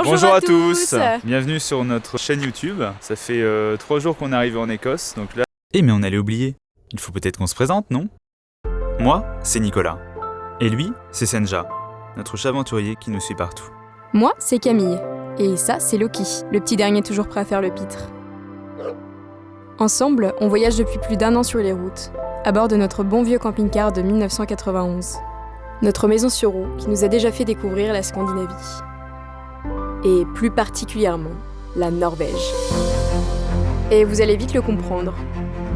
Bonjour à tous. Bienvenue sur notre chaîne YouTube. Ça fait 3 jours qu'on est arrivé en Écosse, donc là... mais on allait oublier. Il faut peut-être qu'on se présente, non? Moi, c'est Nicolas. Et lui, c'est Senja, notre chat aventurier qui nous suit partout. Moi, c'est Camille. Et ça, c'est Loki, le petit dernier toujours prêt à faire le pitre. Ensemble, on voyage depuis plus d'1 an sur les routes, à bord de notre bon vieux camping-car de 1991. Notre maison sur roue qui nous a déjà fait découvrir la Scandinavie. Et plus particulièrement, la Norvège. Et vous allez vite le comprendre.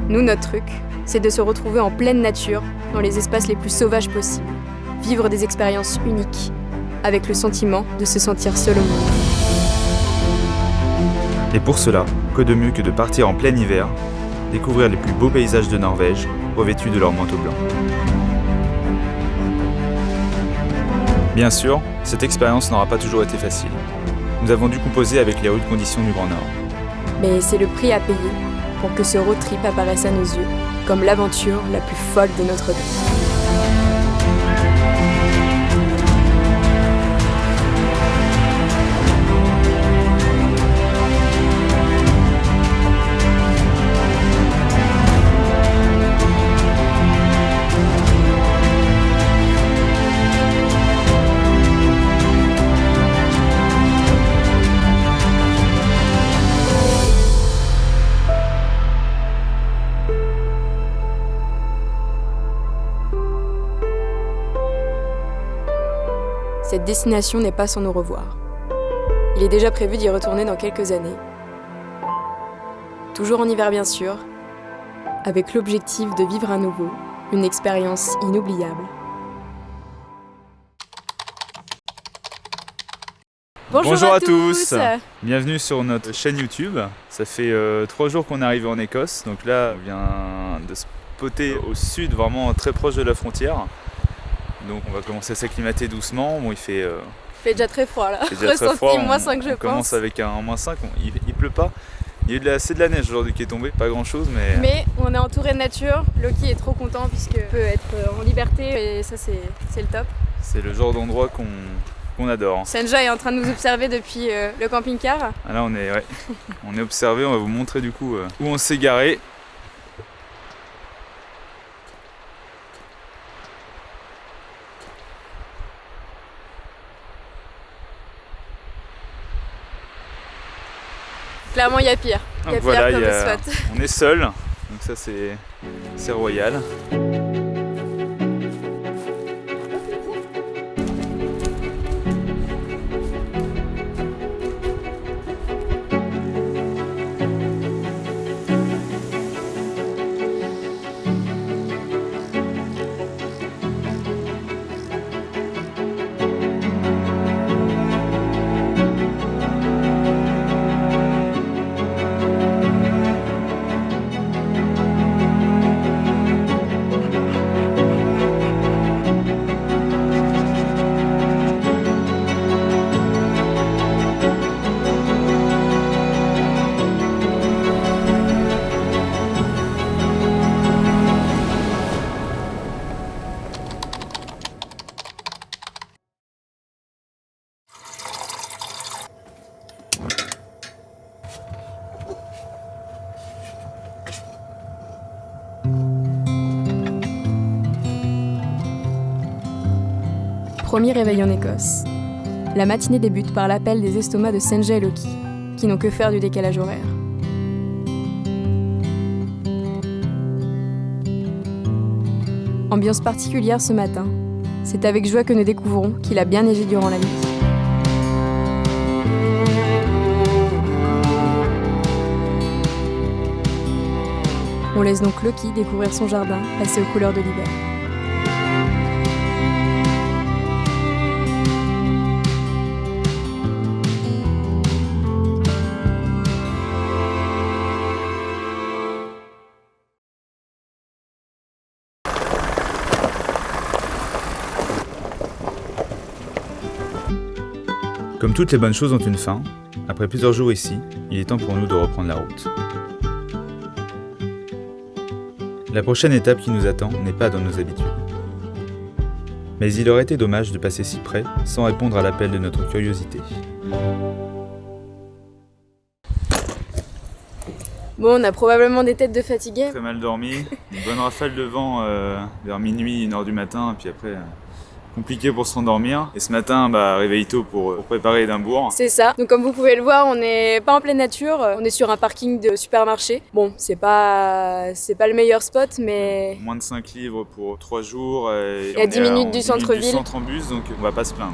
Nous, notre truc, c'est de se retrouver en pleine nature, dans les espaces les plus sauvages possibles. Vivre des expériences uniques, avec le sentiment de se sentir seul au monde. Et pour cela, quoi de mieux que de partir en plein hiver, découvrir les plus beaux paysages de Norvège, revêtus de leur manteau blanc. Bien sûr, cette expérience n'aura pas toujours été facile. Nous avons dû composer avec les rudes conditions du Grand Nord. Mais c'est le prix à payer pour que ce road trip apparaisse à nos yeux comme l'aventure la plus folle de notre vie. Cette destination n'est pas sans au revoir. Il est déjà prévu d'y retourner dans quelques années. Toujours en hiver bien sûr, avec l'objectif de vivre à nouveau une expérience inoubliable. Bonjour à tous. Bienvenue sur notre chaîne YouTube. Ça fait 3 jours qu'on est arrivé en Écosse, donc là on vient de spotter au sud, vraiment très proche de la frontière. Donc on va commencer à s'acclimater doucement. Bon, il fait déjà très froid là. Il fait déjà très froid. -5 je pense. On commence avec un -5. Il pleut pas. Il y a c'est de la neige aujourd'hui qui est tombée, pas grand chose mais on est entouré de nature. Loki est trop content puisqu'il peut être en liberté et ça c'est le top. C'est le genre d'endroit qu'on adore. Senja est en train de nous observer depuis le camping-car. Ah là on est observé, on va vous montrer du coup où on s'est garé. Clairement, il y a pire. Il y a voilà, pire comme spot. On est seul, donc ça c'est royal. Premier réveil en Écosse. La matinée débute par l'appel des estomacs de Senja et Loki, qui n'ont que faire du décalage horaire. Ambiance particulière ce matin. C'est avec joie que nous découvrons qu'il a bien neigé durant la nuit. On laisse donc Loki découvrir son jardin, passé aux couleurs de l'hiver. Comme toutes les bonnes choses ont une fin, après plusieurs jours ici, il est temps pour nous de reprendre la route. La prochaine étape qui nous attend n'est pas dans nos habitudes. Mais il aurait été dommage de passer si près sans répondre à l'appel de notre curiosité. Bon, on a probablement des têtes de fatigués. Très mal dormi, une bonne rafale de vent vers minuit, 1h du matin, et puis après compliqué pour s'endormir. Et ce matin, réveil tôt pour préparer Édimbourg. C'est ça. Donc comme vous pouvez le voir, on n'est pas en pleine nature, on est sur un parking de supermarché. Bon, c'est pas le meilleur spot, mais... Moins de 5 livres pour 3 jours. Et à 10 minutes du centre-ville. Du centre en bus, donc on va pas se plaindre.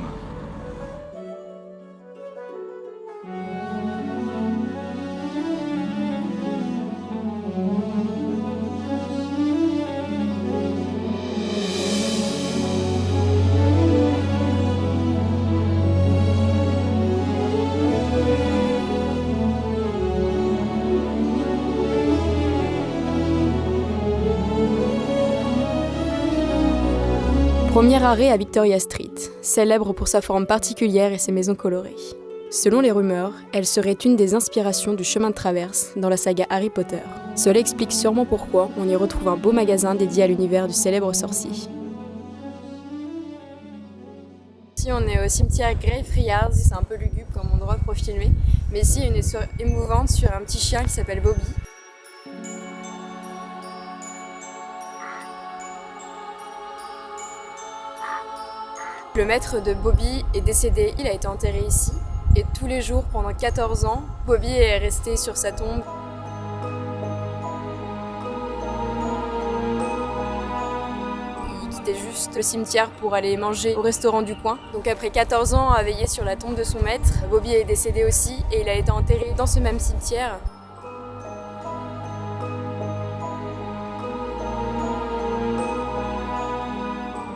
Premier arrêt à Victoria Street, célèbre pour sa forme particulière et ses maisons colorées. Selon les rumeurs, elle serait une des inspirations du chemin de traverse dans la saga Harry Potter. Cela explique sûrement pourquoi on y retrouve un beau magasin dédié à l'univers du célèbre sorcier. Ici on est au cimetière Greyfriars, c'est un peu lugubre comme endroit pour filmer, mais ici il y a une histoire émouvante sur un petit chien qui s'appelle Bobby. Le maître de Bobby est décédé, il a été enterré ici. Et tous les jours, pendant 14 ans, Bobby est resté sur sa tombe. Il quittait juste le cimetière pour aller manger au restaurant du coin. Donc après 14 ans à veiller sur la tombe de son maître, Bobby est décédé aussi et il a été enterré dans ce même cimetière.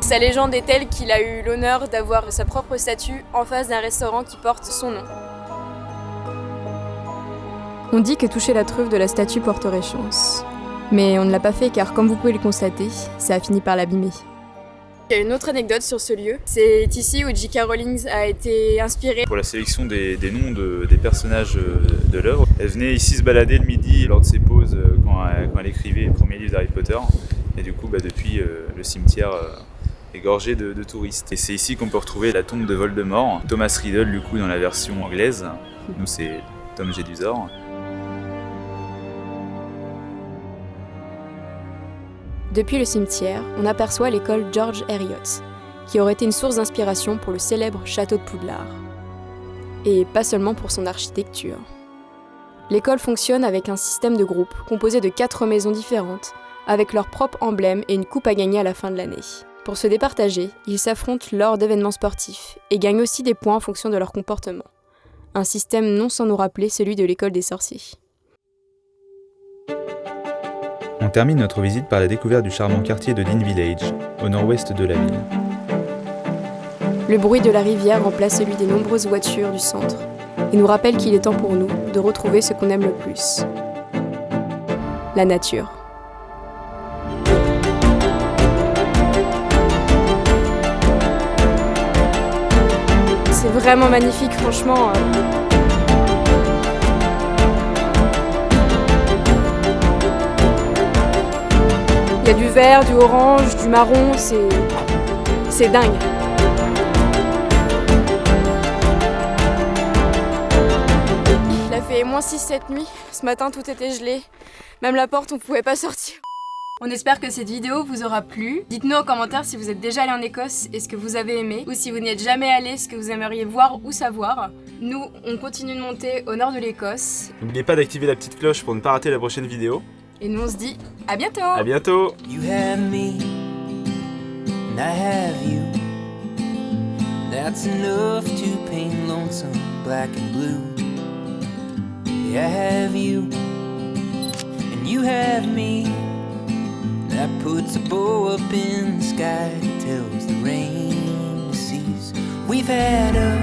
Sa légende est telle qu'il a eu l'honneur d'avoir sa propre statue en face d'un restaurant qui porte son nom. On dit que toucher la truffe de la statue porterait chance. Mais on ne l'a pas fait car, comme vous pouvez le constater, ça a fini par l'abîmer. Il y a une autre anecdote sur ce lieu. C'est ici où J.K. Rowling a été inspirée. Pour la sélection des noms des personnages de l'œuvre, elle venait ici se balader le midi lors de ses pauses quand elle écrivait les premiers livres d'Harry Potter. Et du coup, depuis, le cimetière est gorgé de touristes. Et c'est ici qu'on peut retrouver la tombe de Voldemort. Thomas Riddle, du coup, dans la version anglaise. Nous, c'est Tom Jedusor. Depuis le cimetière, on aperçoit l'école George Heriot, qui aurait été une source d'inspiration pour le célèbre château de Poudlard. Et pas seulement pour son architecture. L'école fonctionne avec un système de groupe composé de 4 maisons différentes, avec leur propre emblème et une coupe à gagner à la fin de l'année. Pour se départager, ils s'affrontent lors d'événements sportifs et gagnent aussi des points en fonction de leur comportement. Un système non sans nous rappeler celui de l'école des sorciers. On termine notre visite par la découverte du charmant quartier de Dean Village, au nord-ouest de la ville. Le bruit de la rivière remplace celui des nombreuses voitures du centre et nous rappelle qu'il est temps pour nous de retrouver ce qu'on aime le plus. La nature. C'est vraiment magnifique, franchement. Il y a du vert, du orange, du marron, c'est dingue. Il a fait -6 cette nuit. Ce matin, tout était gelé. Même la porte, on pouvait pas sortir. On espère que cette vidéo vous aura plu. Dites-nous en commentaire si vous êtes déjà allé en Écosse et ce que vous avez aimé, ou si vous n'y êtes jamais allé, ce que vous aimeriez voir ou savoir. Nous, on continue de monter au nord de l'Écosse. N'oubliez pas d'activer la petite cloche pour ne pas rater la prochaine vidéo. Et nous, on se dit à bientôt. À bientôt. You have me, and I have you. That's enough to paint lonesome black and blue. Yeah, I have you, and you have me. That puts a bow up in the sky, tells the rain to cease. We've had a